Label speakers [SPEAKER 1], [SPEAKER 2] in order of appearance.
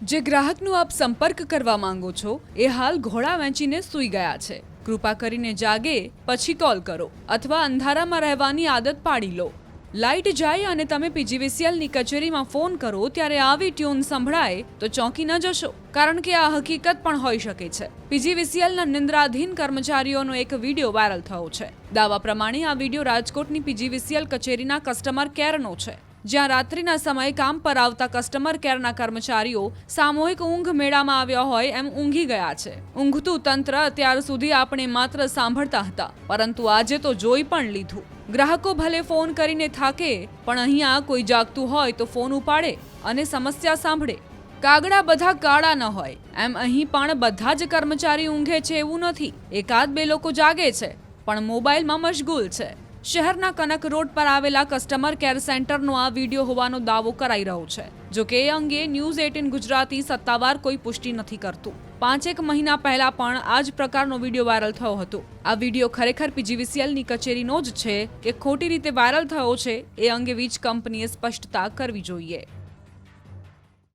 [SPEAKER 1] જે ગ્રાહકનો આપ સંપર્ક કરવા માંગો છો એ હાલ ઘોડા વેચીને સૂઈ ગયા છે. કૃપા કરીને જાગે પછી કોલ કરો અથવા અંધારામાં રહેવાની આદત પાડી લો. લાઇટ જાય અને તમે પીજીવીસીએલની કચેરીમાં ફોન કરો ત્યારે આવી ટ્યુન સંભળાય તો ચોંકી ન જશો, કારણ કે આ હકીકત પણ હોઈ શકે છે. પીજીવીસીએલના નિંદ્રાધીન કર્મચારીઓનો એક વિડીયો વાયરલ થયો છે. દાવા પ્રમાણે આ વિડીયો રાજકોટની પીજીવીસીએલ કચેરીના કસ્ટમર કેરનો છે, જ્યાં રાત્રિના સમયે કામ પર આવતા કસ્ટમર કેરના કર્મચારીઓ સામૂહિક ઊંઘ મેળામાં આવ્યા હોય એમ ઊંઘી ગયા છે. ઊંઘતું તંત્ર અત્યાર સુધી આપણે માત્ર સાંભળતા હતા, પરંતુ આજે તો જોઈ પણ લીધું. ગ્રાહકો ભલે ફોન કરીને થાકે, પણ અહીંયા કોઈ જાગતું હોય તો ફોન ઉપાડે અને સમસ્યા સાંભળે. કાગડા બધા કાળા ન હોય એમ અહીં પણ બધા જ કર્મચારી ઊંઘે છે એવું નથી. એકાદ બે લોકો જાગે છે પણ મોબાઈલમાં મશગુલ છે. શહેરના કનક રોડ પર આવેલા કસ્ટમર કેર સેન્ટરનો આ વિડીયો હોવાનો દાવો કરાઈ રહ્યો છે. જો કે એ અંગે ન્યૂઝ 18 ગુજરાતી સત્તાવાર કોઈ પુષ્ટિ નથી કરતું. 5-1 મહિના પહેલા પણ આ જ પ્રકારનો વિડીયો વાયરલ થયો હતો. આ વિડીયો ખરેખર પીજીવીસીએલની કચેરીનો જ છે કે ખોટી રીતે વાયરલ થયો છે એ અંગે વીજ કંપનીએ સ્પષ્ટતા કરવી જોઈએ.